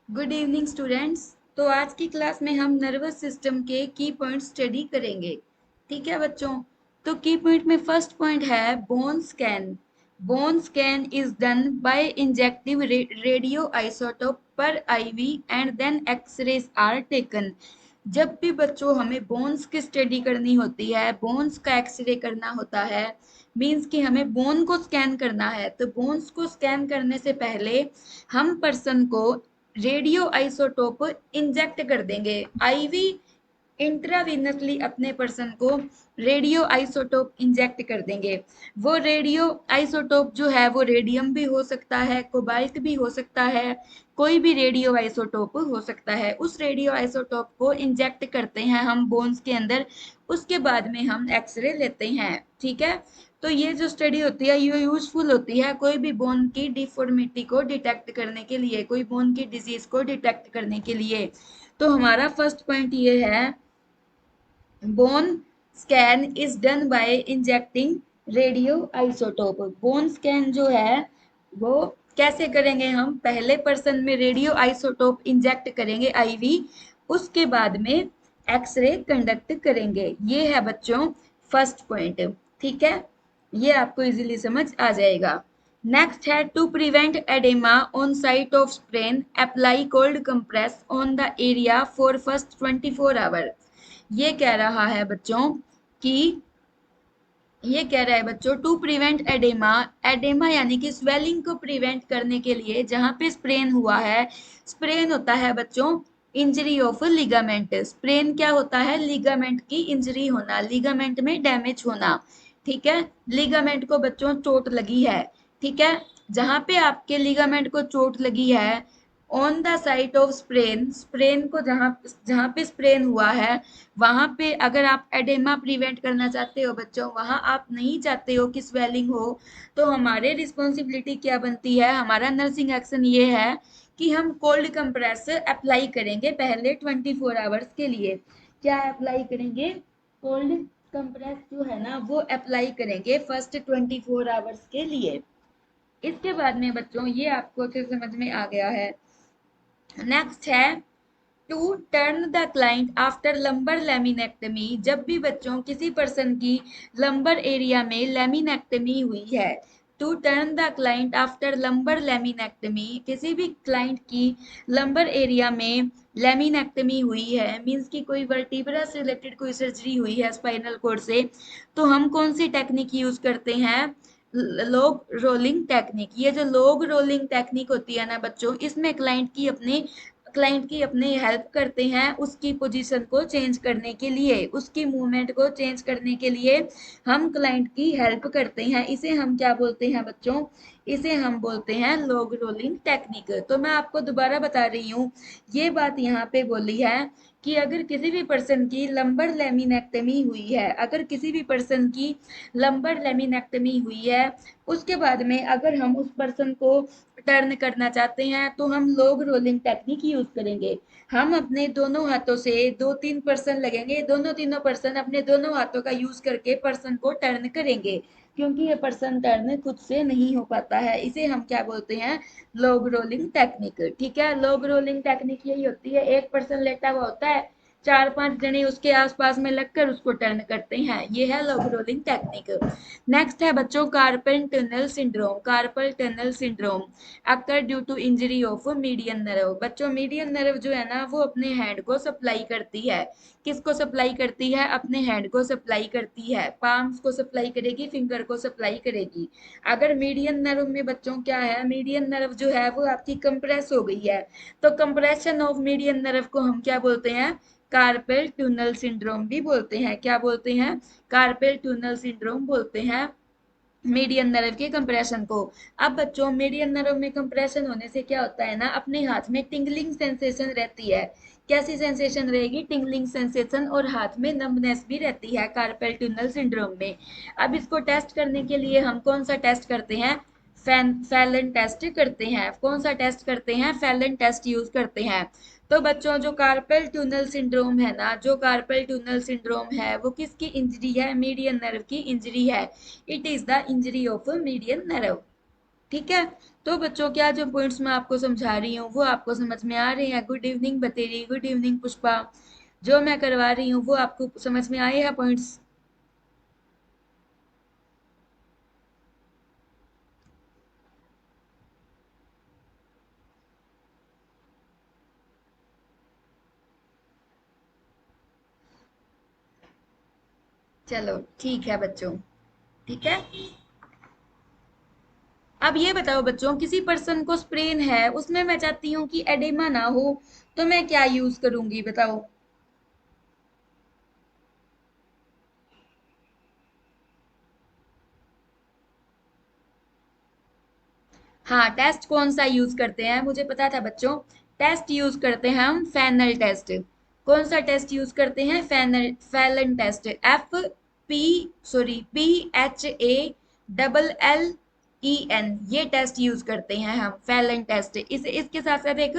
Good evening students. तो आज की क्लास में हम नर्वस सिस्टम के की पॉइंट स्टडी करेंगे। ठीक है बच्चों। तो की पॉइंट में फर्स्ट पॉइंट है bone scan. Bone scan is done by injective radio isotope पर IV and then X rays are taken. जब भी बच्चों हमें बोन्स की स्टडी करनी होती है, बोन्स का एक्सरे करना होता है, मीन्स कि हमें बोन को स्कैन करना है, तो बोन्स को स्कैन करने से पहले हम पर्सन को रेडियो आइसोटोप इंजेक्ट कर देंगे। आईवी इंट्रावीनसली अपने पर्सन को रेडियो आइसोटोप इंजेक्ट कर देंगे। वो रेडियो आइसोटोप जो है वो रेडियम भी हो सकता है, कोबाल्ट भी हो सकता है, कोई भी रेडियो आइसोटोप हो सकता है। उस रेडियो आइसोटोप को इंजेक्ट करते हैं हम बोन्स के अंदर। उसके बाद में हम एक्सरे लेते हैं। ठीक है। तो ये जो स्टडी होती है ये यूजफुल होती है कोई भी बोन की डिफॉर्मिटी को डिटेक्ट करने के लिए, कोई बोन की डिजीज को डिटेक्ट करने के लिए। तो हमारा फर्स्ट पॉइंट ये है, bone scan is done bye injecting radio isotope. Bone scan जो है वो कैसे करेंगे, हम पहले पर्सन में रेडियो आइसोटोप इंजेक्ट करेंगे आईवी, उसके बाद में एक्सरे कंडक्ट करेंगे। ये है बच्चों फर्स्ट पॉइंट। ठीक है, ये आपको इजीली समझ आ जाएगा। नेक्स्ट है to prevent oedema on site of sprain apply cold compress on the area for first 24 hour. ये कह रहा है बच्चों कि ये कह रहा है बच्चों टू प्रिवेंट एडेमा। एडेमा यानी कि स्वेलिंग को प्रिवेंट करने के लिए जहां पे स्प्रेन हुआ है, स्प्रेन होता है बच्चों इंजरी ऑफ लिगामेंट। स्प्रेन क्या होता है, लिगामेंट की इंजरी होना, लिगामेंट में डैमेज होना। ठीक है, लिगामेंट को बच्चों चोट लगी है। ठीक है, जहां पे आपके लिगामेंट को चोट लगी है, on the site of sprain, sprain को जहां जहां पे स्प्रेन हुआ है वहां पे अगर आप एडेमा प्रिवेंट करना चाहते हो बच्चों, वहां आप नहीं चाहते हो कि स्वेलिंग हो, तो हमारे रिस्पॉन्सिबिलिटी क्या बनती है, हमारा नर्सिंग एक्शन ये है कि हम कोल्ड कंप्रेस अप्लाई करेंगे पहले 24 आवर्स के लिए। क्या अप्लाई करेंगे, कोल्ड कंप्रेस जो है ना वो अप्लाई करेंगे फर्स्ट 24 आवर्स के लिए। इसके बाद में बच्चों ये आपको अच्छे समझ में आ गया है। नेक्स्ट है to turn the client after lumbar laminectomy. जब भी बच्चों किसी पर्सन की लंबर एरिया में लेमिनेक्टमी हुई है, to turn the client after lumbar laminectomy, किसी भी क्लाइंट की लंबर एरिया में लेमिनेक्टमी हुई है, मीन्स की कोई वर्टिब्रा से रिलेटेड कोई सर्जरी हुई है स्पाइनल कोड से, तो हम कौन सी टेक्निक यूज करते हैं, लोग रोलिंग टेक्निक। ये जो लोग रोलिंग टेक्निक होती है ना बच्चों, इसमें क्लाइंट की अपनी हेल्प करते हैं उसकी पोजीशन को चेंज करने के लिए, उसकी मूवमेंट को चेंज करने के लिए हम क्लाइंट की हेल्प करते हैं। इसे हम क्या बोलते हैं बच्चों, इसे हम बोलते हैं लॉग रोलिंग टेक्निक। तो मैं आपको दोबारा बता रही हूँ, ये बात यहाँ पे बोली है कि अगर किसी भी पर्सन की लंबर लेमिनेक्टमी हुई है, अगर किसी भी पर्सन की लंबर लेमिनेक्टमी हुई है, उसके बाद में अगर हम उस पर्सन को टर्न करना चाहते हैं तो हम लोग रोलिंग टेक्निक यूज करेंगे। हम अपने दोनों हाथों से 2-3 पर्सन लगेंगे, दोनों तीनों पर्सन अपने दोनों हाथों का यूज करके पर्सन को टर्न करेंगे, क्योंकि ये पर्सन टर्न खुद से नहीं हो पाता है। इसे हम क्या बोलते हैं, लोग रोलिंग टेक्निक। ठीक है, लोग रोलिंग टेक्निक यही होती है, एक पर्सन लेटा हुआ होता है, 4-5 जने उसके आसपास में लगकर उसको टर्न करते हैं, ये है लॉग रोलिंग टेक्निक। नेक्स्ट है बच्चों carpal tunnel syndrome. Carpal tunnel syndrome occur due to injury of median nerve. बच्चों मीडियन नर्व जो है ना वो अपने हैंड को सप्लाई करती है, किसको सप्लाई करती है, अपने हैंड को सप्लाई करती है, पाम्स को सप्लाई करेगी, फिंगर को सप्लाई करेगी। अगर मीडियन नर्व में बच्चों क्या है, मीडियन नर्व जो है वो आपकी कंप्रेस हो गई है, तो कंप्रेशन ऑफ मीडियन नर्व को हम क्या बोलते हैं, कार्पेल टनल सिंड्रोम भी बोलते हैं। क्या बोलते हैं, कार्पेल टनल सिंड्रोम बोलते हैं मीडियन नर्व के कंप्रेशन को। अब बच्चों मीडियन नर्व में कंप्रेशन होने से क्या होता है ना, अपने हाथ में टिंगलिंग सेंसेशन रहती है। कैसी सेंसेशन रहेगी, टिंगलिंग सेंसेशन, और हाथ में नंबनेस भी रहती है कार्पेल टनल सिंड्रोम में। अब इसको टेस्ट करने के लिए हम कौन सा टेस्ट करते हैं, फैलन टेस्ट करते हैं। कौन सा टेस्ट करते हैं, फैलन टेस्ट यूज करते हैं। तो बच्चों जो कार्पल टनल सिंड्रोम है ना, जो कार्पल टनल सिंड्रोम है वो किसकी इंजरी है, मीडियन नर्व की इंजरी है। It is the injury of median nerve. ठीक है, तो बच्चों क्या जो पॉइंट्स मैं आपको समझा रही हूँ वो आपको समझ में आ रहे हैं? गुड इवनिंग बतेरी, गुड इवनिंग पुष्पा। जो मैं करवा रही हूँ वो आपको समझ में आए हैं पॉइंट्स? चलो ठीक है बच्चों, ठीक है। अब ये बताओ बच्चों, किसी पर्सन को स्प्रेन है, उसमें मैं चाहती हूँ कि एडेमा ना हो, तो मैं क्या यूज करूंगी बताओ? हाँ, टेस्ट कौन सा यूज करते हैं मुझे पता था बच्चों। टेस्ट यूज करते हैं हम फैनल टेस्ट। कौन सा टेस्ट यूज करते हैं? फैनल Phalen test. F P sorry PHALLEN, ये टेस्ट यूज करते हैं हम, फैलन टेस्ट। इसके साथ साथ एक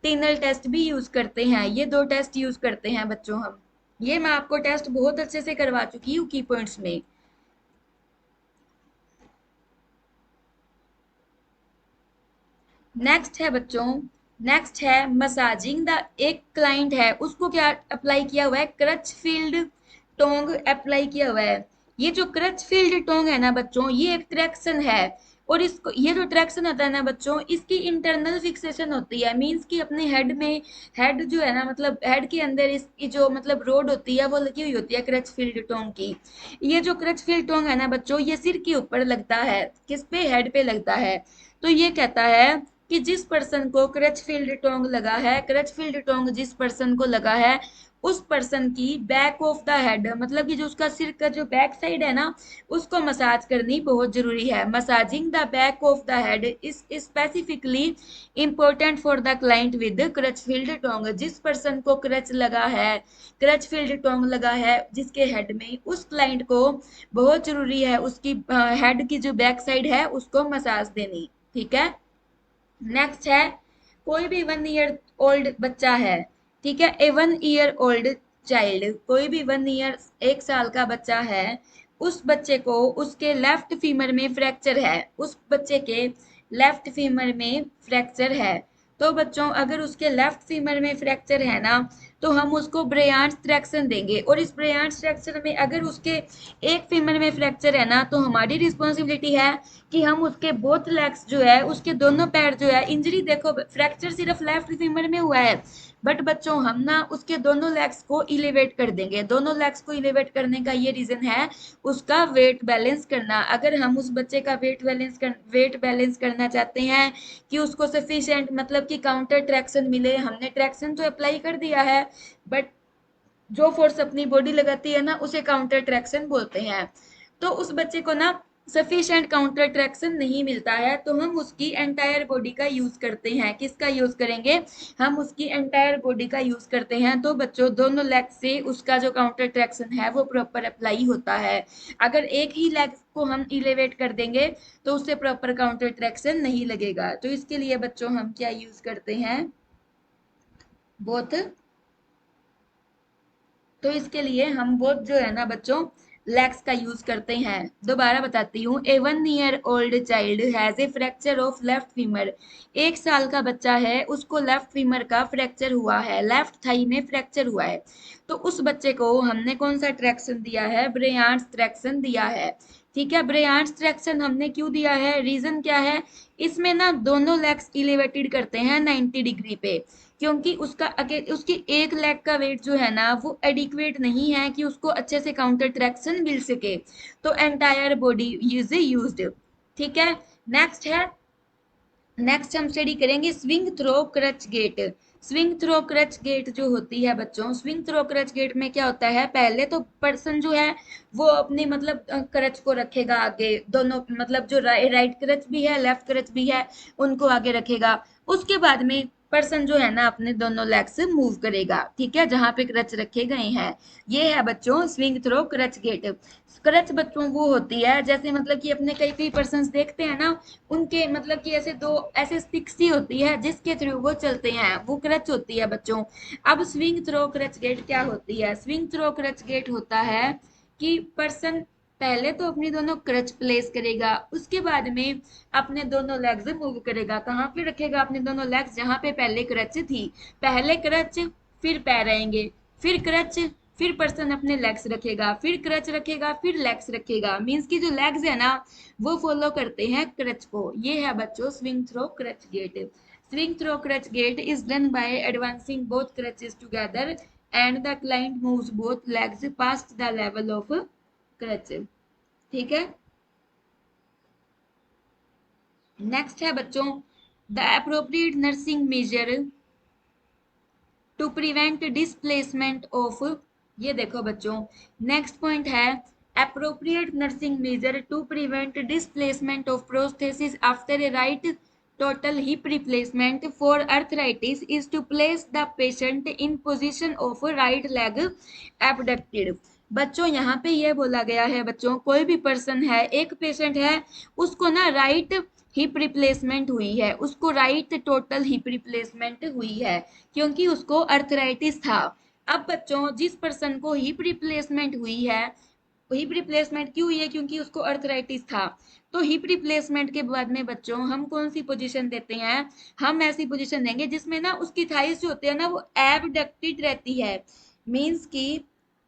टिनल टेस्ट भी यूज करते हैं। ये दो टेस्ट यूज करते हैं बच्चों हम। ये मैं आपको टेस्ट बहुत अच्छे से करवा चुकी हूँ की पॉइंट्स में। नेक्स्ट है बच्चों, नेक्स्ट है मसाजिंग द। एक क्लाइंट है, उसको क्या अप्लाई किया हुआ है? क्रचफील्ड टोंग अप्लाई किया हुआ है। ये जो क्रचफील्ड टोंग है ना बच्चों, ये एक ट्रैक्शन है। और इसको, ये जो ट्रैक्शन होता है ना बच्चों, इसकी इंटरनल फिक्सेशन होती है। मींस कि अपने हेड में, हेड जो है ना, मतलब हेड के अंदर इसकी जो मतलब रोड होती है वो लगी हुई होती है क्रचफील्ड टोंग की। ये जो क्रचफील्ड टोंग है ना बच्चों, ये सिर के ऊपर लगता है। किस पे? हेड पे लगता है। तो ये कहता है कि जिस पर्सन को क्रचफील्ड टोंग लगा है, क्रचफील्ड टोंग जिस पर्सन को लगा है, उस पर्सन की बैक ऑफ द हेड, मतलब कि जो उसका सिर का जो बैक साइड है ना, उसको मसाज करनी बहुत जरूरी है। Massaging the back of the head is specifically important for the client with Crutchfield tong. जिस पर्सन को क्रच लगा है, क्रचफील्ड टोंग लगा है जिसके हेड में, उस क्लाइंट को बहुत जरूरी है उसकी हेड की जो बैक साइड है उसको मसाज देनी। ठीक है। नेक्स्ट है, कोई भी 1 ईयर ओल्ड बच्चा है, ठीक है, ए 1 ईयर ओल्ड चाइल्ड, कोई भी 1 ईयर 1 साल का बच्चा है, उस बच्चे को उसके लेफ्ट फीमर में फ्रैक्चर है, उस बच्चे के लेफ्ट फीमर में फ्रैक्चर है। तो बच्चों अगर उसके लेफ्ट फीमर में फ्रैक्चर है ना, तो हम उसको ब्रेयांस ट्रैक्शन देंगे। और इस ब्रेयांस ट्रैक्शन में अगर उसके एक फीमर में फ्रैक्चर है ना, तो हमारी रिस्पॉन्सिबिलिटी है कि हम उसके बोथ लेग्स जो है, उसके दोनों पैर जो है, इंजरी देखो फ्रैक्चर सिर्फ लेफ्ट फीमर में हुआ है, बट बच्चों हम ना उसके दोनों लेग्स को इलेवेट कर देंगे। दोनों लेग्स को इलेवेट करने का ये रीजन है उसका वेट बैलेंस करना। अगर हम उस बच्चे का वेट बैलेंस करना चाहते हैं कि उसको सफिशिएंट मतलब कि काउंटर ट्रैक्शन मिले, हमने ट्रैक्शन तो अप्लाई कर दिया है, बट जो फोर्स अपनी बॉडी लगाती है ना उसे काउंटर ट्रैक्शन बोलते हैं। तो उस बच्चे को ना सफिशिएंट काउंटर ट्रैक्शन नहीं मिलता है, तो हम उसकी एंटायर बॉडी का यूज करते हैं। किसका यूज करेंगे? हम उसकी एंटायर बॉडी का यूज करते हैं। तो बच्चों दोनों लेग से उसका जो काउंटर ट्रैक्शन है वो प्रॉपर अप्लाई होता है। अगर एक ही लेग को हम इलेवेट कर देंगे तो उससे प्रॉपर काउंटर ट्रैक्शन नहीं लगेगा। तो इसके लिए बच्चों हम क्या यूज करते हैं? बोथ। तो इसके लिए हम बोथ जो है ना बच्चों, लेग्स का यूज करते हैं। दोबारा बताती हूँ, ए 1 year old child has a fracture of left femur. 1 साल का बच्चा है, उसको लेफ्ट फीमर का फ्रैक्चर हुआ है, लेफ्ट थाई में फ्रैक्चर हुआ है। तो उस बच्चे को हमने कौन सा ट्रैक्शन दिया है? ब्रेयांस ट्रैक्शन दिया है। ठीक है, ब्रेयांस ट्रैक्शन हमने क्यों दिया है? रीजन क्या है? इसमें ना दोनों लेग्स इलेवेटेड करते हैं 90 डिग्री पे, क्योंकि उसकी एक लेग का वेट जो है ना वो एडिक्वेट नहीं है कि उसको अच्छे से काउंटर ट्रैक्शन मिल सके। तो एंटायर बॉडी इज यूज्ड। ठीक है। नेक्स्ट है, नेक्स्ट हम स्टडी करेंगे swing through crutch gait. Swing through crutch gait जो होती है बच्चों, स्विंग थ्रो क्रच गेट में क्या होता है? पहले तो पर्सन जो है वो अपनी मतलब क्रच को रखेगा आगे, दोनों मतलब जो राइट क्रच भी है लेफ्ट क्रच भी है उनको आगे रखेगा। उसके बाद में पर्सन जो है ना अपने दोनों लेग से मूव करेगा, ठीक है, जहां पे क्रच रखे गए हैं। ये है बच्चों swing through crutch gait. Crutch बच्चों वो होती है जैसे मतलब कि अपने कई कई पर्सन देखते हैं ना, उनके मतलब कि ऐसे दो ऐसे स्टिक सी होती है जिसके थ्रू वो चलते हैं, वो क्रच होती है बच्चों। अब स्विंग थ्रो क्रच गेट क्या होती है? स्विंग थ्रो क्रच गेट होता है कि पर्सन पहले तो अपनी दोनों क्रच प्लेस करेगा, उसके बाद में अपने दोनों लेग्स मूव करेगा। कहाँ पे रखेगा अपने दोनों लेग्स? जहाँ पे पहले क्रच थी। पहले क्रच, फिर पैर आएंगे, फिर क्रच, फिर पर्सन अपने लेग्स रखेगा, फिर क्रच रखेगा, फिर लेग्स रखेगा। मीन्स की जो लेग्स है ना, वो फॉलो करते हैं क्रच को। ये है बच्चों swing through crutch gait. Swing through crutch gait is done by advancing both crutches together and the client moves both legs past the level of crutch. ठीक है। नेक्स्ट है बच्चों the appropriate nursing measure to prevent displacement of. ये देखो बच्चों, next point है appropriate nursing measure to prevent displacement of prosthesis after a right total hip replacement for arthritis is to place the patient in position of right leg abducted. बच्चों यहाँ पे ये बोला गया है बच्चों, कोई भी पर्सन है, एक पेशेंट है, उसको ना राइट हिप रिप्लेसमेंट हुई है, उसको राइट टोटल हिप रिप्लेसमेंट हुई है क्योंकि उसको अर्थराइटिस था। अब बच्चों जिस पर्सन को हिप रिप्लेसमेंट हुई है, हिप रिप्लेसमेंट क्यों हुई है? क्योंकि उसको अर्थराइटिस था। तो हिप रिप्लेसमेंट के बाद में बच्चों हम कौन सी पोजीशन देते हैं? हम ऐसी पोजीशन देंगे जिसमें ना उसकी थाइस जो होती है ना वो एबडक्टेड रहती है। मींस की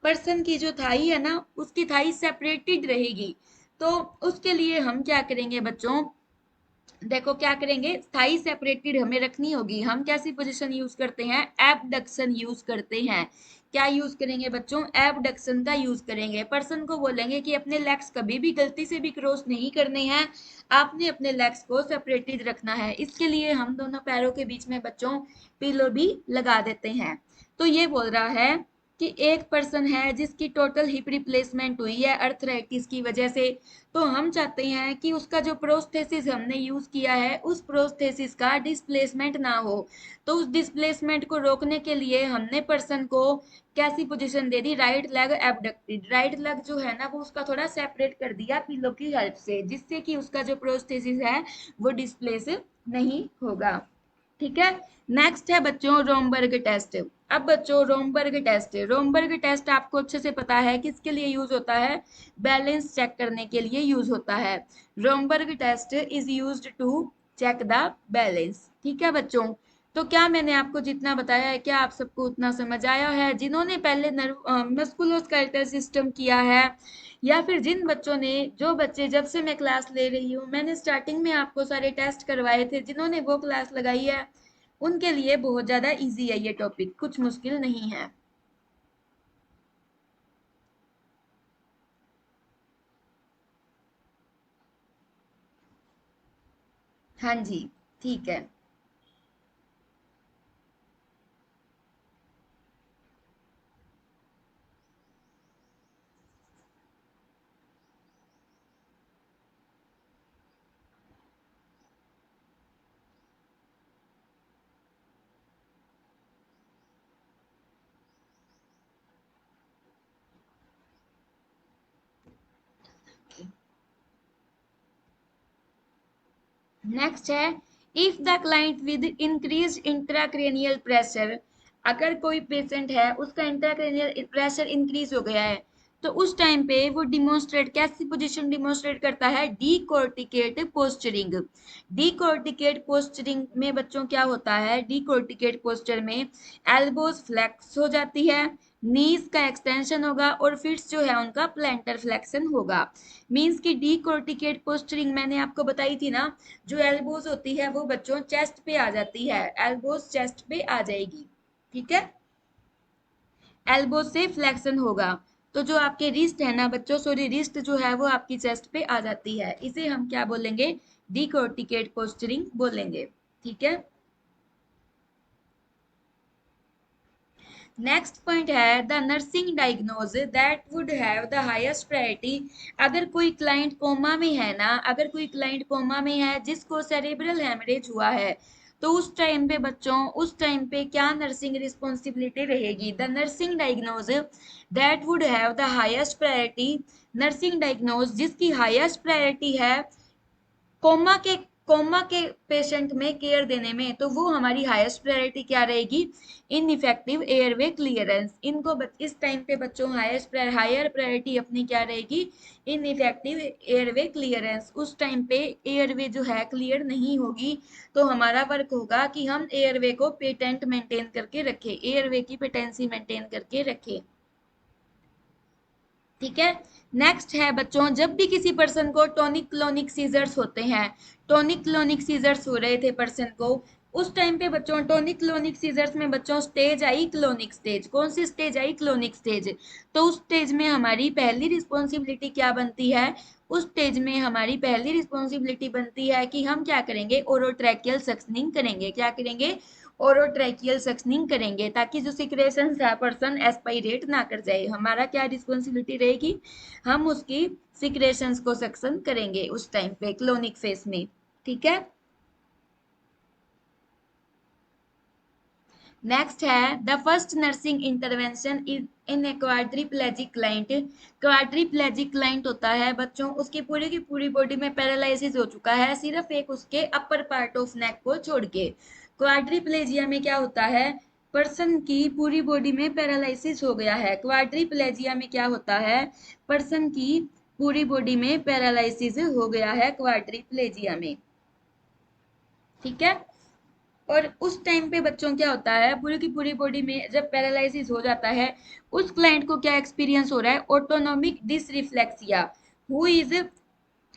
पर्सन की जो थाई है ना, उसकी थाई सेपरेटेड रहेगी। तो उसके लिए हम क्या करेंगे बच्चों? देखो क्या करेंगे, थाई सेपरेटेड हमें रखनी होगी। हम कैसी पोजीशन यूज करते हैं? एबडक्शन यूज करते हैं। क्या यूज करेंगे बच्चों? एबडक्शन का यूज करेंगे। पर्सन को बोलेंगे कि अपने लेग्स कभी भी गलती से भी क्रॉस नहीं करने हैं, आपने अपने लेग्स को सेपरेटेड रखना है। इसके लिए हम दोनों पैरों के बीच में बच्चों पिलो भी लगा देते हैं। तो ये बोल रहा है कि एक पर्सन है जिसकी टोटल हिप रिप्लेसमेंट हुई है अर्थराइटिस की वजह से। तो हम चाहते हैं कि उसका जो प्रोस्थेसिस हमने यूज किया है उस प्रोस्थेसिस का डिस्प्लेसमेंट ना हो। तो उस डिस्प्लेसमेंट को रोकने के लिए हमने पर्सन को कैसी पोजीशन दे दी? Right leg abducted. Right leg जो है ना वो उसका थोड़ा सेपरेट कर दिया पिलो की हेल्प से, जिससे कि उसका जो प्रोस्थेसिस है वो डिस्प्लेस नहीं होगा। ठीक है। नेक्स्ट है बच्चों रोमबर्ग टेस्ट। अब बच्चों रोमबर्ग टेस्ट, रोमबर्ग टेस्ट आपको अच्छे से पता है किसके लिए यूज होता है? बैलेंस चेक करने के लिए यूज होता है। Romberg test is used to check the balance. ठीक है बच्चों। तो क्या मैंने आपको जितना बताया है क्या आप सबको उतना समझ आया है? जिन्होंने पहले मस्कुलोस्केलेटल सिस्टम किया है, या फिर जिन बच्चों ने, जो बच्चे जब से मैं क्लास ले रही हूँ, मैंने स्टार्टिंग में आपको सारे टेस्ट करवाए थे, जिन्होंने वो क्लास लगाई है उनके लिए बहुत ज्यादा इजी है ये टॉपिक, कुछ मुश्किल नहीं है। हाँ जी, ठीक है। नेक्स्ट है if the client with increase intracranial pressure. अगर कोई पेशेंट है उसका इंट्राक्रेनियल प्रेशर इंक्रीज हो गया है, तो उस टाइम पे वो डिमोन्स्ट्रेट कैसी पोजीशन डिमोन्स्ट्रेट करता है? डीकोर्टिकेट पोस्चरिंग। डीकोर्टिकेट पोस्चरिंग में बच्चों क्या होता है? डीकोर्टिकेट पोस्चर में एल्बोज फ्लेक्स हो जाती है, नीज का एक्सटेंशन होगा और फिट्स जो है उनका प्लेंटर फ्लेक्शन होगा। मींस की डीकोर्टिकेट पोस्चरिंग मैंने आपको बताई थी ना, जो एल्बोज होती है वो बच्चों चेस्ट पे आ जाती है, एल्बोज चेस्ट पे आ जाएगी। ठीक है। एल्बो से फ्लेक्शन होगा। तो जो आपके रिस्ट है ना बच्चों, सॉरी रिस्ट जो है वो आपकी चेस्ट पे आ जाती है, इसे हम क्या बोलेंगे? डिकोर्टिकेट पोस्चरिंग बोलेंगे। ठीक है। नेक्स्ट पॉइंट है the nursing diagnose that would have the highest priority. अगर कोई क्लाइंट कोमा में है ना, अगर कोई क्लाइंट कोमा में है जिसको सेरेब्रल हेमरेज हुआ है, तो उस टाइम पे बच्चों, उस टाइम पे क्या नर्सिंग रिस्पॉन्सिबिलिटी रहेगी? The nursing diagnose that would have the highest priority. Nursing diagnose जिसकी हाईएस्ट प्रायोरिटी है कोमा के कोमा के पेशेंट में केयर देने में, तो वो हमारी हाईएस्ट प्रायोरिटी क्या रहेगी, इनइफेक्टिव एयरवे क्लियरेंस। इनको इस टाइम पे बच्चों हायर प्रायोरिटी अपनी क्या रहेगी, इनइफेक्टिव एयरवे क्लियरेंस। उस टाइम पे एयरवे जो है क्लियर नहीं होगी, तो हमारा वर्क होगा कि हम एयरवे को पेटेंट मेंटेन करके रखें, एयरवे की पेटेंसी मेंटेन करके रखें। ठीक है। नेक्स्ट है बच्चों, जब भी किसी पर्सन को टॉनिक क्लोनिक सीजर्स होते हैं, टॉनिक क्लोनिक सीजर्स हो रहे थे पर्सन को, उस टाइम पे बच्चों टॉनिक क्लोनिक सीजर्स में बच्चों स्टेज आई क्लोनिक स्टेज। कौन सी स्टेज आई, क्लोनिक स्टेज। तो उस स्टेज में हमारी पहली रिस्पॉन्सिबिलिटी क्या बनती है, उस स्टेज में हमारी पहली रिस्पॉन्सिबिलिटी बनती है कि हम क्या करेंगे, ओरोट्रैकियल सक्शनिंग करेंगे। क्या करेंगे, ओरोट्रैकियल सक्शनिंग करेंगे, ताकि जो सिक्रेशन है पर्सन एस्पायरेट ना कर जाए। हमारा क्या रिस्पॉन्सिबिलिटी रहेगी, हम उसकी सिक्रेशंस को सक्शन करेंगे उस टाइम पे क्लोनिक फेस में। ठीक है। नेक्स्ट है the first nursing intervention in A quadriplegic client. Quadriplegic client होता है बच्चों, उसकी पूरी की पूरी बॉडी में पैरालिसिस हो चुका है, सिर्फ एक उसके अपर पार्ट ऑफ नेक को छोड़ के। क्वाड्रिप्लेजिया में क्या होता है, पर्सन की पूरी बॉडी में पैरालिसिस हो गया है। क्वाड्रिप्लेजिया में क्या होता है, पर्सन की पूरी बॉडी में पैरालिसिस हो गया है क्वाड्रिप्लेजिया में। ठीक है। और उस टाइम पे बच्चों क्या होता है, पूरी की पूरी बॉडी में जब पैरालिसिस हो जाता है, उस क्लाइंट को क्या एक्सपीरियंस हो रहा है, autonomic डिसरिफ्लेक्सिया। Who is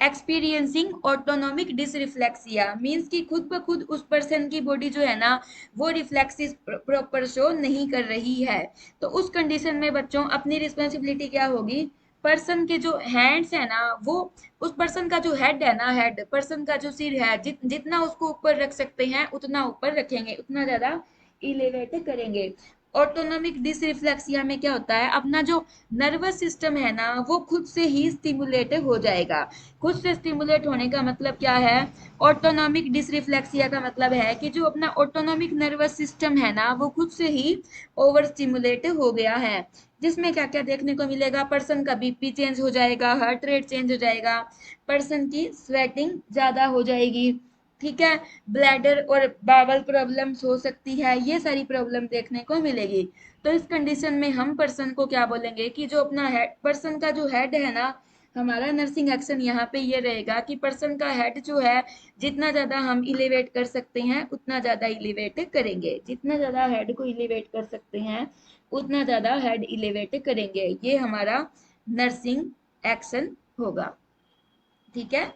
experiencing autonomic डिसरिफ्लेक्सिया, means कि खुद ब खुद उस पर्सन की बॉडी जो है ना, वो रिफ्लेक्सिस प्रॉपर शो नहीं कर रही है। तो उस कंडीशन में बच्चों अपनी रिस्पॉन्सिबिलिटी क्या होगी, पर्सन के जो हैंड्स है ना, वो उस पर्सन का जो हेड है ना, हेड पर्सन का जो सिर है, जितना उसको ऊपर रख सकते हैं उतना ऊपर रखेंगे, उतना ज्यादा इलेवेट करेंगे। ऑटोनोमिक डिसरिफ्लेक्सिया में क्या होता है, अपना जो नर्वस सिस्टम है ना, वो खुद से ही स्टिमुलेट हो जाएगा। खुद से स्टिमुलेट होने का मतलब क्या है, ऑटोनोमिक डिसरिफ्लेक्सिया का मतलब है कि जो अपना ऑटोनोमिक नर्वस सिस्टम है ना, वो खुद से ही ओवर स्टिमुलेट हो गया है। जिसमें क्या क्या देखने को मिलेगा, पर्सन का बीपी चेंज हो जाएगा, हार्ट रेट चेंज हो जाएगा, पर्सन की स्वेटिंग ज्यादा हो जाएगी। ठीक है। ब्लैडर और बावल प्रॉब्लम्स हो सकती है, ये सारी प्रॉब्लम देखने को मिलेगी। तो इस कंडीशन में हम पर्सन को क्या बोलेंगे कि जो अपना हेड, पर्सन का जो हेड है ना, हमारा नर्सिंग एक्शन यहाँ पे ये रहेगा कि पर्सन का हेड जो है, जितना ज्यादा हम इलिवेट कर सकते हैं उतना ज्यादा इलिवेट करेंगे, जितना ज्यादा हेड को इलिवेट कर सकते हैं उतना ज्यादा हेड इलिवेट करेंगे। ये हमारा नर्सिंग एक्शन होगा। ठीक है।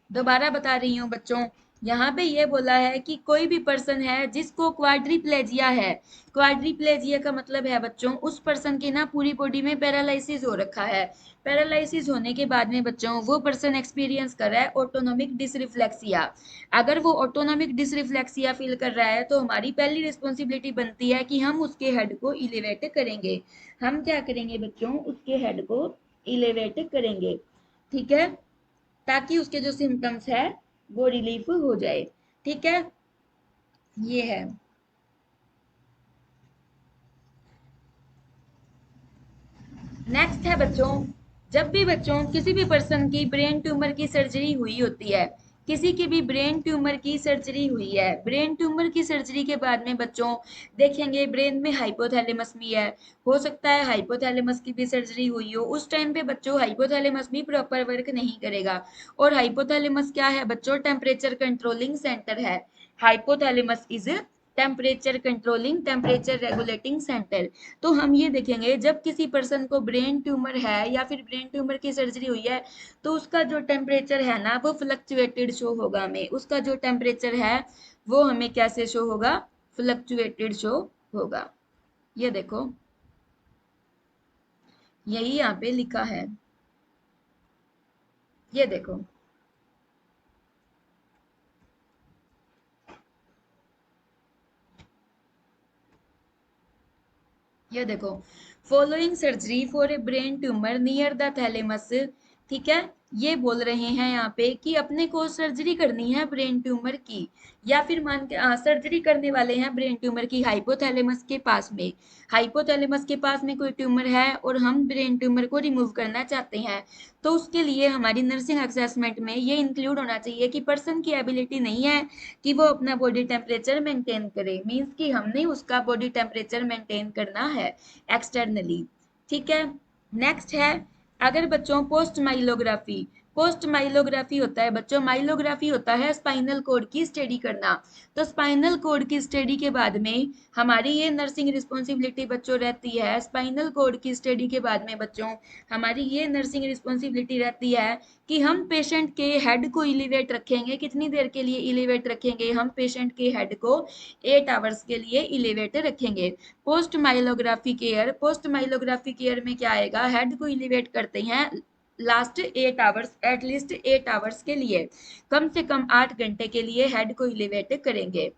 दोबारा बता रही हूँ बच्चों, यहाँ पे ये बोला है कि कोई भी पर्सन है जिसको क्वाड्रिप्लेजिया है। क्वाड्रिप्लेजिया का मतलब है बच्चों, उस पर्सन की ना पूरी बॉडी में पैरालिसिस हो रखा है। पैरालिसिस होने के बाद में बच्चों वो पर्सन एक्सपीरियंस कर रहा है ऑटोनोमिक डिसरिफ्लेक्सिया। अगर वो ऑटोनोमिक डिसरिफ्लेक्सिया फील कर रहा है, तो हमारी पहली रिस्पॉन्सिबिलिटी बनती है कि हम उसके हेड को इलिवेट करेंगे। हम क्या करेंगे बच्चों, उसके हेड को इलिवेट करेंगे। ठीक है। ताकि उसके जो सिम्टम्स है वो रिलीफ हो जाए। ठीक है। ये है। नेक्स्ट है बच्चों, जब भी बच्चों किसी भी पर्सन की ब्रेन ट्यूमर की सर्जरी हुई होती है, किसी की भी ब्रेन ट्यूमर की सर्जरी हुई है, ब्रेन ट्यूमर की सर्जरी के बाद में बच्चों देखेंगे ब्रेन में हाइपोथैलेमस भी है, हो सकता है हाइपोथैलेमस की भी सर्जरी हुई हो। उस टाइम पे बच्चों हाइपोथैलेमस भी प्रॉपर वर्क नहीं करेगा। और हाइपोथैलेमस क्या है बच्चों, टेम्परेचर कंट्रोलिंग सेंटर है। Hypothalamus is temperature controlling, temperature regulating centre. तो हम ये देखेंगे जब किसी पर्सन को ब्रेन ट्यूमर है या फिर ब्रेन ट्यूमर की सर्जरी हुई है, तो उसका जो टेम्परेचर है ना, वो फ्लक्चुएटेड शो होगा हमें। उसका जो टेम्परेचर है वो हमें कैसे शो होगा, फ्लक्चुएटेड शो होगा। ये देखो, यही यहाँ पे लिखा है, ये देखो। ये देखो, following surgery for a brain tumour near the thalamus. ठीक है। ये बोल रहे हैं यहाँ पे कि अपने को सर्जरी करनी है ब्रेन ट्यूमर की, या फिर मान के सर्जरी करने वाले हैं ब्रेन ट्यूमर की हाइपोथैलेमस के पास में। हाइपोथैलेमस के पास में कोई ट्यूमर है और हम ब्रेन ट्यूमर को रिमूव करना चाहते हैं, तो उसके लिए हमारी नर्सिंग असेसमेंट में ये इंक्लूड होना चाहिए कि पर्सन की एबिलिटी नहीं है कि वो अपना बॉडी टेम्परेचर मेंटेन करे, मीन्स कि हमने उसका बॉडी टेम्परेचर मेंटेन करना है एक्सटर्नली। ठीक है। नेक्स्ट है, अगर बच्चों पोस्ट माइलोग्राफी होता है बच्चों, माइलोग्राफी होता है स्पाइनल कोड की स्टडी करना। तो स्पाइनल कोड की स्टडी के बाद में हमारी ये नर्सिंग रिस्पॉन्सिबिलिटी बच्चों रहती है, स्पाइनल कोड की स्टडी के बाद में बच्चों हमारी ये नर्सिंग रिस्पॉन्सिबिलिटी रहती है कि हम पेशेंट के हेड को इलिवेट रखेंगे। कितनी देर के लिए इलिवेट रखेंगे? हम पेशेंट के हेड को 8 आवर्स के लिए इलिवेट रखेंगे। पोस्ट माइलोग्राफी केयर में क्या आएगा, हेड को इलिवेट करते हैं लास्ट 8 आवर्स, एटलीस्ट 8 आवर्स के लिए, कम से कम 8 घंटे के लिए हेड को इलिवेट करेंगे।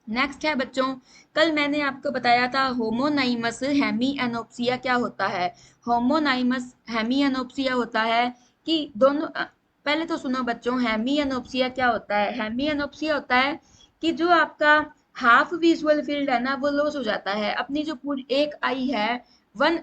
नेक्स्ट है बच्चों, कल मैंने आपको बताया था होमोनाइमस हेमी एनोप्सिया क्या होता है। होमोनाइमस हेमी एनोप्सिया होता है कि दोनों पहले तो सुनो बच्चों, हेमी एनोप्सिया क्या होता है। हेमी एनोप्सिया होता है कि जो आपका हाफ विजुअल फील्ड है ना वो लॉस हो जाता है। अपनी जो पूरी एक आई है, वन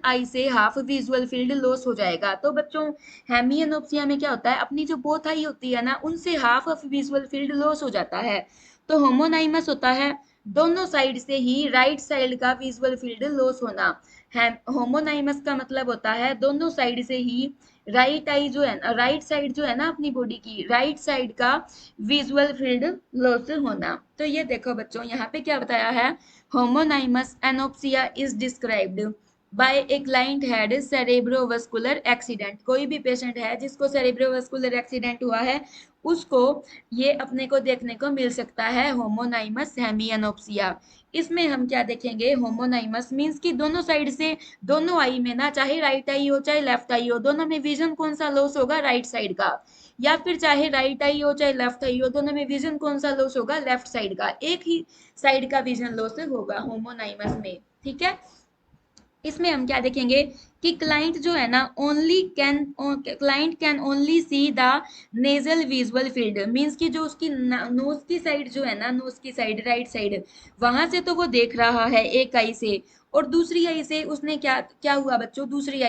आई से हाफ विजुअल फील्ड लॉस हो जाएगा। तो बच्चों हेमी एनोप्सिया में क्या होता है, अपनी जो बोथ आई होती है ना उनसे half of visual field loss हो जाता है। तो होमोनाइमस होता है दोनों साइड से ही राइट साइड का विजुअल फील्ड लॉस होना है। होमोनाइमस का मतलब होता है दोनों साइड से ही राइट आई जो है ना, राइट साइड जो है ना अपनी बॉडी की, राइट साइड का विजुअल फील्ड लॉस होना। तो ये देखो बच्चों यहाँ पे क्या बताया है, homonymous anopsia is described by a client had cerebrovascular accident. कोई भी पेशेंट है जिसको सेरेब्रोवास्कुलर एक्सीडेंट हुआ है उसको ये अपने को देखने को मिल सकता है होमोनाइमस हेमियानोप्सिया। इसमें हम क्या देखेंगे, होमोनाइमस मींस कि दोनों साइड से, दोनों आई में ना, चाहे राइट आई हो चाहे लेफ्ट आई हो, दोनों में विजन कौन सा लॉस होगा, राइट साइड का। या फिर चाहे राइट आई हो चाहे लेफ्ट आई हो, दोनों में विजन कौन सा लॉस होगा, लेफ्ट साइड का। एक ही साइड का विजन लॉस होगा होमोनाइमस में। ठीक है। इसमें हम क्या देखेंगे कि क्लाइंट जो है ना client can only see the nasal visual field, means कि जो उसकी नोज की साइड जो है ना, नोज की साइड राइट साइड, वहां से तो वो देख रहा है एक आई से, और दूसरी आई से उसने क्या क्या हुआ बच्चों, दूसरी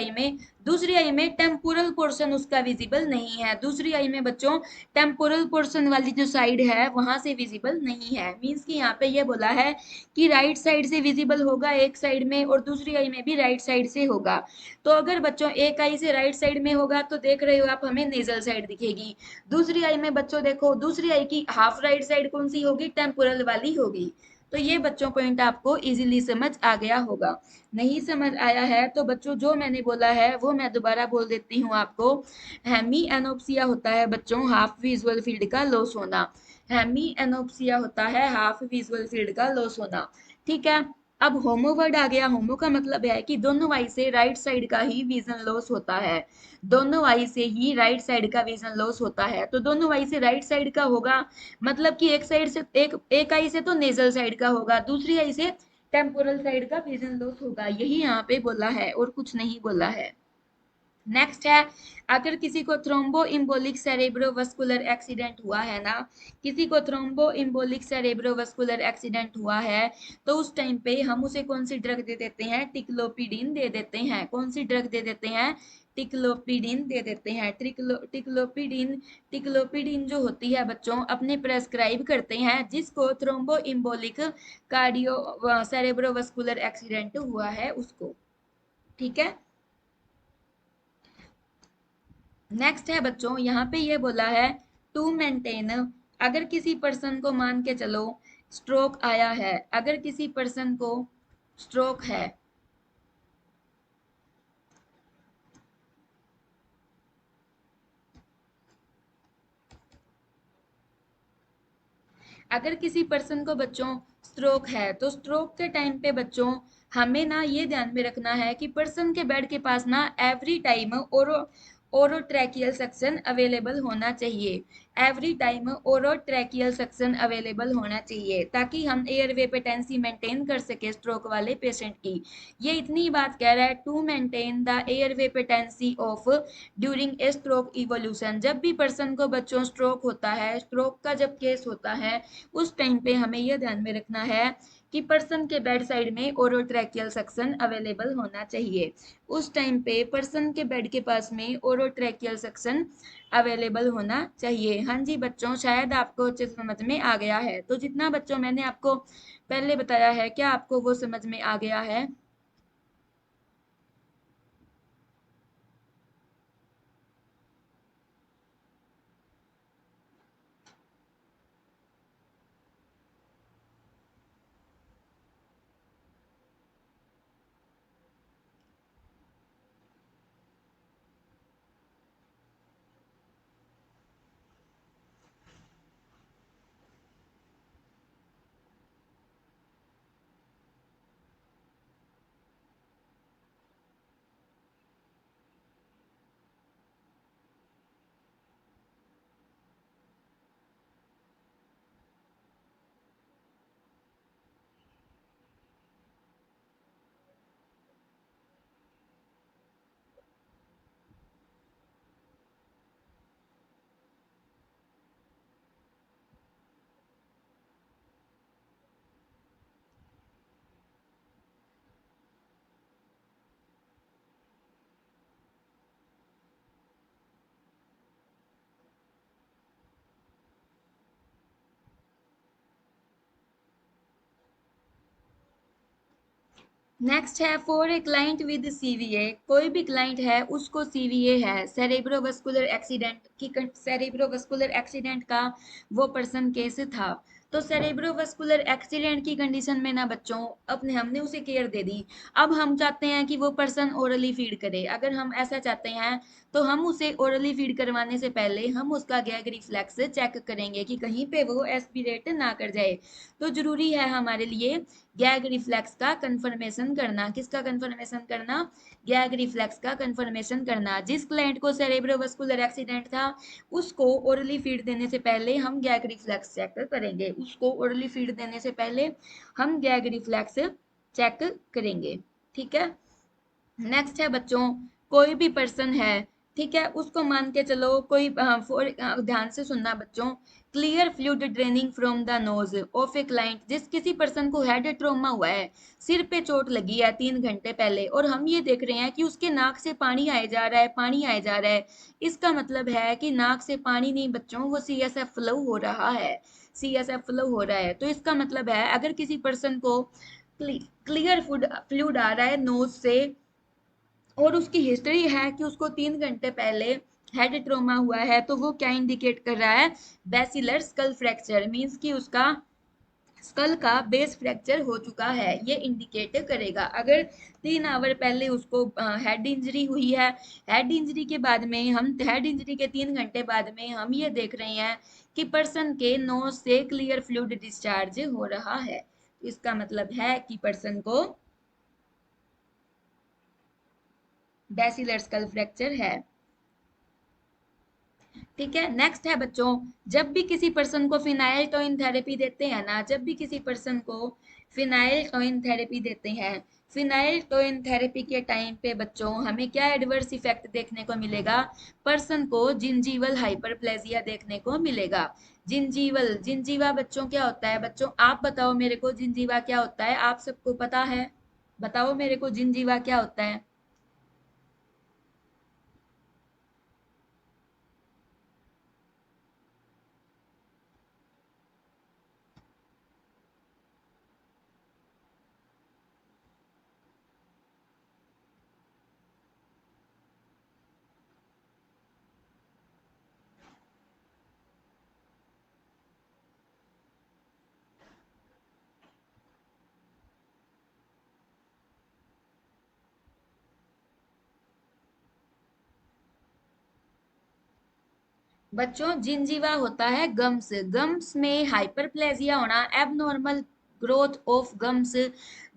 आई में टेम्पोरल पोर्शन उसका विजिबल नहीं है। दूसरी आई में बच्चों टेम्पोरल पोर्शन वाली जो साइड है वहां से विजिबल नहीं है। मींस कि यहाँ पे ये बोला है कि राइट साइड से विजिबल होगा एक साइड में और दूसरी आई में भी राइट साइड से होगा। तो अगर बच्चों एक आई से राइट साइड में होगा तो देख रहे हो आप, हमें नेजल साइड दिखेगी। दूसरी आई में बच्चों देखो, दूसरी आई की हाफ राइट साइड कौन सी होगी, टेम्पोरल वाली होगी। तो ये बच्चों पॉइंट आपको इजीली समझ आ गया होगा। नहीं समझ आया है तो बच्चों जो मैंने बोला है वो मैं दोबारा बोल देती हूँ आपको। हेमी एनोप्सिया होता है बच्चों हाफ विजुअल फील्ड का लॉस होना। हेमी एनोप्सिया होता है हाफ विजुअल फील्ड का लॉस होना। ठीक है। अब होमो वर्ड आ गया। होमो का मतलब है कि दोनों आई से राइट साइड का ही विजन लॉस होता है। दोनों आई से ही राइट साइड का विजन लॉस होता है। तो दोनों आई से राइट साइड का होगा मतलब कि एक साइड से एक आई से तो नेजल साइड का होगा, दूसरी आई से टेम्पोरल साइड का विजन लॉस होगा। यही यहाँ पे बोला है और कुछ नहीं बोला है। नेक्स्ट है, अगर किसी को थ्रोम्बो इम्बोलिक सेरेब्रोवास्कुलर एक्सीडेंट हुआ है ना, किसी को थ्रोम्बो इम्बोलिक सेरेब्रोवास्कुलर एक्सीडेंट हुआ है तो उस टाइम पे हम उसे कौन सी ड्रग दे देते हैं, टिक्लोपिडिन दे देते हैं। कौन सी ड्रग दे देते हैं, टिक्लोपिडिन दे देते हैं। टिक्लोपिडिन जो होती है बच्चों अपने प्रेस्क्राइब करते हैं जिसको thrombo embolic cardio cerebrovascular accident हुआ है उसको। ठीक है। नेक्स्ट है बच्चों, यहाँ पे ये बोला है टू मेंटेन, अगर किसी पर्सन को मान के चलो स्ट्रोक आया है, अगर किसी पर्सन को स्ट्रोक है, अगर किसी पर्सन को बच्चों स्ट्रोक है तो स्ट्रोक के टाइम पे बच्चों हमें ना ये ध्यान में रखना है कि पर्सन के बेड के पास ना एवरी टाइम ओरोट्रैकियल सक्शन अवेलेबल होना चाहिए। एवरी टाइम ओरोट्रैकियल सक्शन अवेलेबल होना चाहिए ताकि हम एयरवे पेटेंसी मेंटेन कर सके स्ट्रोक वाले पेशेंट की। ये इतनी बात कह रहा है, to maintain the airway patency of during a stroke evolution. जब भी पर्सन को बच्चों स्ट्रोक होता है, स्ट्रोक का जब केस होता है, उस टाइम पे हमें यह ध्यान में रखना है कि पर्सन के बेड साइड में ओरोट्रैकियल सक्शन अवेलेबल होना चाहिए। उस टाइम पे पर्सन के बेड के पास में ओरोट्रैकियल सक्शन अवेलेबल होना चाहिए। हाँ जी बच्चों, शायद आपको अच्छे से समझ में आ गया है। तो जितना बच्चों मैंने आपको पहले बताया है, क्या आपको वो समझ में आ गया है? नेक्स्ट है फॉर ए क्लाइंट विद सीवीए। कोई भी क्लाइंट है उसको सीवीए है, सेरेब्रोवस्कुलर एक्सीडेंट की, सेरेब्रोवस्कुलर एक्सीडेंट का वो पर्सन केस था। तो सेरेब्रोवस्कुलर एक्सीडेंट की कंडीशन में ना बच्चों, अपने हमने उसे केयर दे दी। अब हम चाहते हैं कि वो पर्सन ओरली फीड करे। अगर हम ऐसा चाहते हैं तो हम उसे ओरली फीड करवाने से पहले हम उसका गैग रिफ्लेक्स चेक करेंगे कि कहीं पे वो एस्पिरेट ना कर जाए। तो जरूरी है हमारे लिए गैग रिफ्लेक्स का कंफर्मेशन करना। किसका कंफर्मेशन करना? गैग रिफ्लेक्स का कंफर्मेशन करना। जिस क्लाइंट को सेरेब्रोवास्कुलर एक्सीडेंट था, उसको ओरली फीड देने से पहले हम गैग रिफ्लेक्स चेक करेंगे। उसको ओरली फीड देने से पहले हम गैग रिफ्लेक्स चेक करेंगे। ठीक है। नेक्स्ट है बच्चों, कोई भी पर्सन है, ठीक है, उसको मान के चलो कोई ध्यान से सुनना बच्चों। Clear fluid draining from the nose of a client. जिस किसी पर्सन को हेड ट्रॉमा हुआ है, सिर पे चोट लगी है 3 घंटे पहले, और हम ये देख रहे हैं कि उसके नाक से पानी आए जा रहा है, पानी आए जा रहा है। इसका मतलब है कि नाक से पानी नहीं बच्चों, वो सीएसएफ फ्लो हो रहा है। सीएसएफ फ्लो हो रहा है, तो इसका मतलब है अगर किसी पर्सन को क्लियर फ्लूइड आ रहा है नोज से, और उसकी हिस्ट्री है कि उसको 3 घंटे पहले हेड ट्रोमा हुआ है, तो वो क्या इंडिकेट कर रहा है? बेसिलर स्कल फ्रैक्चर, मींस कि उसका स्कल का बेस फ्रैक्चर हो चुका है, ये इंडिकेट करेगा। अगर 3 आवर पहले उसको हेड इंजरी हुई है, हेड इंजरी के बाद में हम हेड इंजरी के 3 घंटे बाद में हम ये देख रहे हैं कि पर्सन के नोज से क्लियर फ्लूइड डिस्चार्ज हो रहा है, तो इसका मतलब है कि पर्सन को बेसिलर स्कल फ्रैक्चर है। ठीक है। नेक्स्ट है बच्चों, जब भी किसी पर्सन को फिनाइल टोइन थेरेपी देते हैं ना, जब भी किसी पर्सन को फिनाइल टोइन थेरेपी देते हैं, फिनाइल टोइन थेरेपी के टाइम पे बच्चों हमें क्या एडवर्स इफेक्ट देखने को मिलेगा? पर्सन को जिंजीवल हाइपरप्लेजिया देखने को मिलेगा। जिंजीवल, जिंजीवा बच्चों क्या होता है? बच्चों आप बताओ मेरे को, जिंजीवा क्या होता है? आप सबको पता है? बताओ मेरे को जिंजीवा क्या होता है? बच्चों जिंजीवा होता है गम्स। गम्स में हाइपरप्लेजिया होना, एबनॉर्मल ग्रोथ ऑफ गम्स,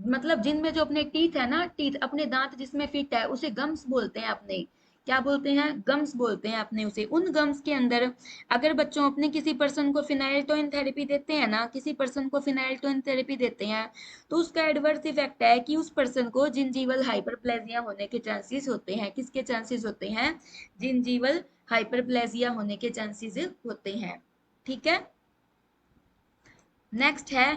मतलब जिनमें जो अपने टीथ है ना, टीथ अपने दांत जिसमें फिट है उसे गम्स बोलते हैं अपने। क्या बोलते हैं, गम्स बोलते हैं अपने उसे। उन गम्स के अंदर अगर बच्चों अपने किसी पर्सन को फिनाइल थेरेपी देते हैं ना, किसी पर्सन को फिनाइल थेरेपी देते हैं, तो उसका एडवर्स इफेक्ट है कि उस पर्सन को जिंजीवल हाइपरप्लेजिया होने के चांसेस होते हैं। किसके चांसेस होते हैं, जिंजीवल हाइपरप्लेजिया होने के चांसेस होते हैं। ठीक है, नेक्स्ट है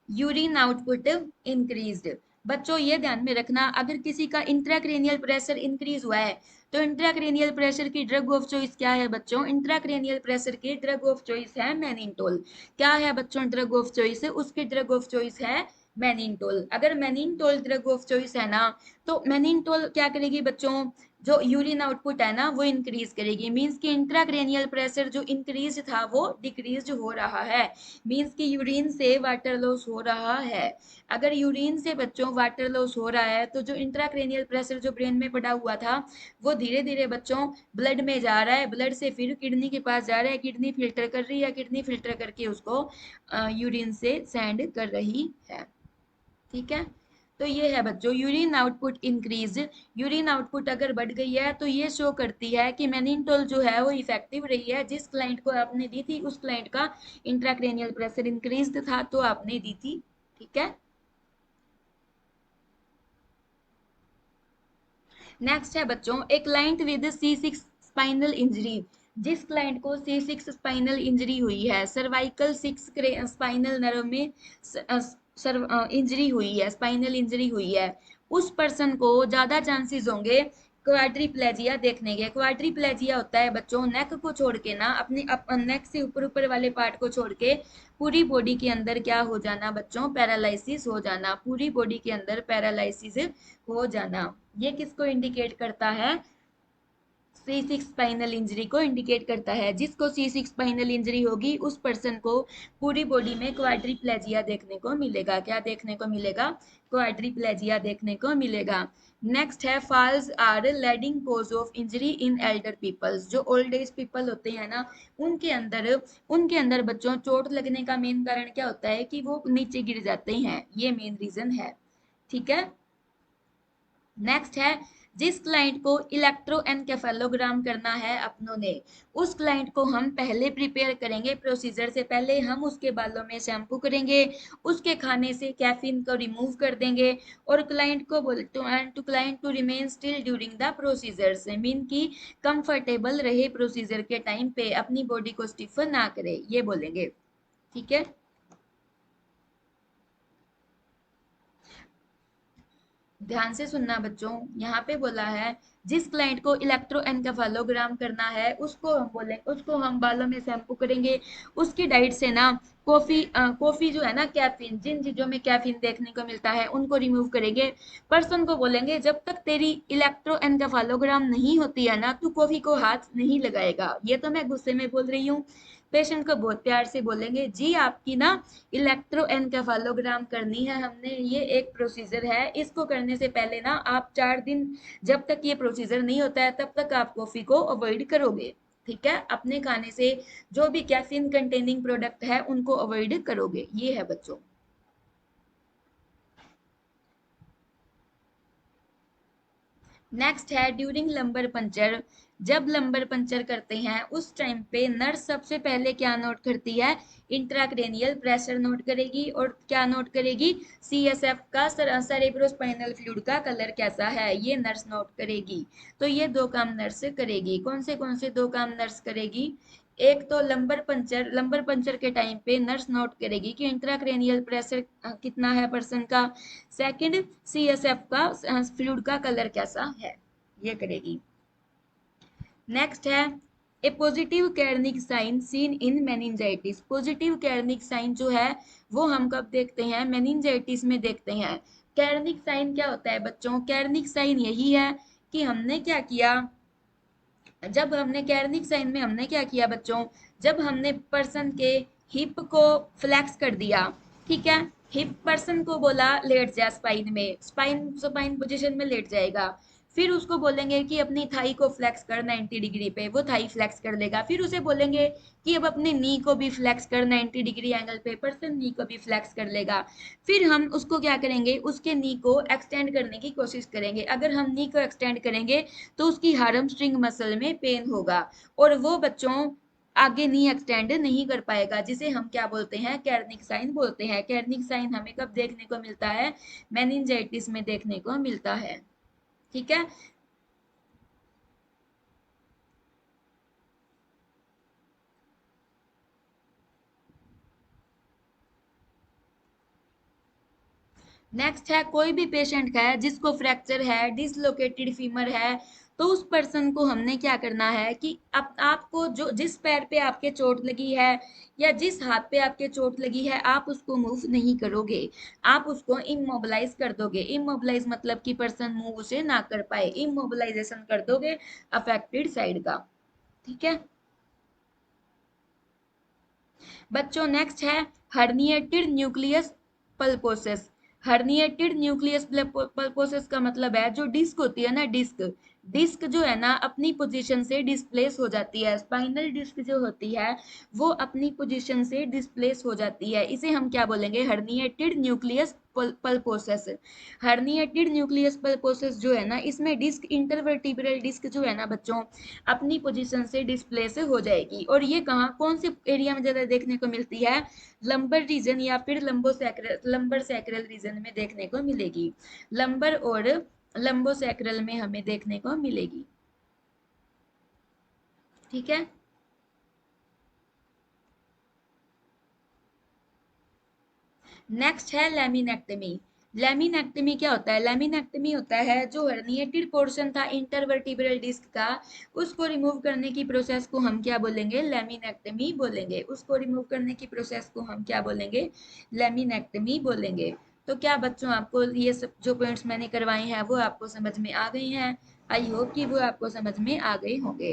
यूरिन आउटपुट इंक्रीज्ड। बच्चों ये ध्यान में रखना, अगर किसी का इंट्राक्रेनियल प्रेशर इंक्रीज हुआ है तो इंट्राक्रेनियल प्रेशर की ड्रग ऑफ चॉइस क्या है बच्चों, इंट्राक्रेनियल प्रेशर की ड्रग ऑफ चॉइस है मैनिनटोल। क्या है बच्चों ड्रग ऑफ चॉइस, उसकी ड्रग ऑफ चॉइस है मैनिनटोल। अगर मैनिनटोल ड्रग ऑफ चॉइस है ना, तो मैनिनटोल क्या करेगी बच्चों, जो यूरिन आउटपुट है ना वो इंक्रीज करेगी। मींस कि इंट्राक्रेनियल प्रेशर जो इंक्रीज था वो डिक्रीज हो रहा है। मींस कि यूरिन से वाटर लॉस हो रहा है। अगर यूरिन से बच्चों वाटर लॉस हो रहा है तो जो इंट्राक्रेनियल प्रेशर जो ब्रेन में पड़ा हुआ था वो धीरे धीरे बच्चों ब्लड में जा रहा है, ब्लड से फिर किडनी के पास जा रहा है, किडनी फिल्टर कर रही है, किडनी फिल्टर करके उसको यूरिन से सेंड कर रही है। ठीक है, तो ये है बच्चों urine output increase. Urine output अगर बढ़ गई है तो ये शो करती है कि मैनिनटोल जो है वो इफेक्टिव रही है। जिस क्लाइंट को आपने दी थी उस क्लाइंट का इंट्राक्रेनियल प्रेशर इंक्रीज था तो आपने दी थी। ठीक है, नेक्स्ट है बच्चों एक client with C6 spinal injury. जिस क्लाइंट को C6 स्पाइनल इंजरी हुई है, सर्वाइकल 6 स्पाइनल नर्व में इंजरी हुई है, स्पाइनल इंजरी हुई है, उस पर्सन को ज्यादा चांसेस होंगे क्वाड्रीप्लेजिया देखने के। क्वाड्रीप्लेजिया होता है बच्चों नेक को छोड़ के ना, अपने नेक से ऊपर ऊपर वाले पार्ट को छोड़ के पूरी बॉडी के अंदर क्या हो जाना बच्चों, पैरालिसिस हो जाना, पूरी बॉडी के अंदर पैरालिसिस हो जाना। ये किसको इंडिकेट करता है, C6 स्पाइनल इंजरी को इंडिकेट करता है। जिसको C6 स्पाइनल इंजरी होगी उस पर्सन को पूरी बॉडी में क्वाड्रीप्लेजिया देखने को मिलेगा। क्या देखने को मिलेगा, क्वाड्रीप्लेजिया देखने को मिलेगा। नेक्स्ट है falls are leading cause of injury in elder peoples. जो ओल्ड एज पीपल होते हैं ना, उनके अंदर बच्चों चोट लगने का मेन कारण क्या होता है कि वो नीचे गिर जाते हैं, ये मेन रीजन है। ठीक है, नेक्स्ट है जिस क्लाइंट को इलेक्ट्रोएन्केफेलोग्राम करना है अपनों ने, उस क्लाइंट को हम पहले प्रिपेयर करेंगे प्रोसीजर से पहले। हम उसके बालों में शैम्पू करेंगे, उसके खाने से कैफीन को रिमूव कर देंगे, और क्लाइंट को बोल to client to remain still during the procedure से मीन की कंफर्टेबल रहे प्रोसीजर के टाइम पे, अपनी बॉडी को स्टिफन ना करे, ये बोलेंगे। ठीक है, ध्यान से सुनना बच्चों, यहाँ पे बोला है जिस क्लाइंट को इलेक्ट्रोएन्केफेलोग्राम करना है उसको हम बालों में शैम्पू करेंगे, उसकी डाइट से ना कॉफी जो है ना, कैफीन, जिन चीजों में कैफीन देखने को मिलता है उनको रिमूव करेंगे। पर्सन को बोलेंगे जब तक तेरी इलेक्ट्रोएन्केफेलोग्राम नहीं होती है ना तू कॉफी को हाथ नहीं लगाएगा। ये तो मैं गुस्से में बोल रही हूँ, पेशेंट को बहुत प्यार से बोलेंगे जी आपकी ना इलेक्ट्रोएन्केफेलोग्राम करनी है हमने, ये एक प्रोसीजर है, इसको करने से पहले ना आप 4 दिन, जब तक ये प्रोसीजर नहीं होता है तब तक आप कॉफी को अवॉइड करोगे। ठीक है, अपने खाने से जो भी कैफीन कंटेनिंग प्रोडक्ट है उनको अवॉइड करोगे, ये है बच्चों। नेक्स्ट है ड्यूरिंग लंबर पंचर। जब लंबर पंचर करते हैं उस टाइम पे नर्स सबसे पहले क्या नोट करती है, इंट्राक्रेनियल प्रेशर नोट करेगी, और क्या नोट करेगी, CSF का सेरेब्रोस्पाइनल फ्लूइड का कलर कैसा है, ये नर्स नोट करेगी। तो ये दो काम नर्स करेगी। कौन से दो काम नर्स करेगी, एक तो लंबर पंचर के टाइम पे नर्स नोट करेगी कि इंट्राक्रेनियल प्रेशर कितना है पर्सन का, सेकंड CSF का फ्लूइड का कलर कैसा है, ये करेगी। नेक्स्ट है a positive Kernig sign seen in meningitis. Positive Kernig sign जो है वो हम कब देखते हैं, मेनिंजाइटिस में देखते हैं। कैर्निक साइन क्या होता है बच्चों, कैर्निक साइन यही है कि हमने क्या किया, जब हमने कैर्निक साइन में हमने क्या किया बच्चों, जब हमने पर्सन के हिप को फ्लैक्स कर दिया, ठीक है, हिप पर्सन को बोला लेट जा स्पाइन में, स्पाइन पोजीशन में लेट जाएगा, फिर उसको बोलेंगे कि अपनी थाई को फ्लेक्स कर 90 डिग्री पे, वो थाई फ्लेक्स कर लेगा। फिर उसे बोलेंगे कि अब अपने नी को भी फ्लेक्स कर 90 डिग्री एंगल पे, पर्सन नी को भी फ्लेक्स कर लेगा। फिर हम उसको क्या करेंगे, उसके नी को एक्सटेंड करने की कोशिश करेंगे। अगर हम नी को एक्सटेंड करेंगे तो उसकी हार्मस्ट्रिंग मसल में पेन होगा और वो बच्चों आगे नी एक्सटेंड नहीं कर पाएगा, जिसे हम क्या बोलते हैं, कैर्निक साइन बोलते हैं। कैर्निक साइन हमें कब देखने को मिलता है, मेनिंजाइटिस में देखने को मिलता है। ठीक है। नेक्स्ट है, कोई भी पेशेंट है जिसको फ्रैक्चर है, डिसलोकेटेड फीमर है, तो उस पर्सन को हमने क्या करना है कि अब आपको जो जिस पैर पे आपके चोट लगी है या जिस हाथ पे आपके चोट लगी है, आप उसको मूव नहीं करोगे, आप उसको इमोबिलाइज कर दोगे। इमोबिलाइज मतलब कि पर्सन मूव उसे ना कर पाए, इमोबिलाइजेशन कर दोगे अफेक्टेड साइड का। ठीक है बच्चों। नेक्स्ट है हर्निएटेड न्यूक्लियस पल्पोसिस। हर्निएटेड न्यूक्लियस पल्पोसिस का मतलब है जो डिस्क होती है ना, डिस्क डिस्क जो है ना अपनी पोजीशन से डिस्प्लेस हो जाती है। स्पाइनल डिस्क जो होती है वो अपनी पोजीशन से डिस्प्लेस हो जाती है, इसे हम क्या बोलेंगे, हर्निएटेड न्यूक्लियस पल्पोसिस। हर्निएटेड न्यूक्लियस पल्पोसिस जो है ना, इसमें डिस्क, इंटरवर्टिब्रल डिस्क जो है ना बच्चों, अपनी पोजीशन से डिस्प्लेस हो जाएगी। और ये कहाँ, कौन से एरिया में ज्यादा देखने को मिलती है, लंबर रीजन या फिर लंबर सैक्रल रीजन में देखने को मिलेगी। लंबर और लंबो सैक्रल में हमें देखने को मिलेगी। ठीक है। नेक्स्ट है लेमिनेक्टमी। लेमिनेक्टमी क्या होता है, लेमिनेक्टमी होता है जो हर्निएटेड पोर्शन था इंटरवर्टिब्रल डिस्क का, उसको रिमूव करने की प्रोसेस को हम क्या बोलेंगे, लेमिनेक्टमी बोलेंगे। उसको रिमूव करने की प्रोसेस को हम क्या बोलेंगे, लेमिनेक्टमी बोलेंगे। तो क्या बच्चों आपको ये सब जो पॉइंट्स मैंने करवाए हैं वो आपको समझ में आ गई हैं? आई होप कि वो आपको समझ में आ गए होंगे।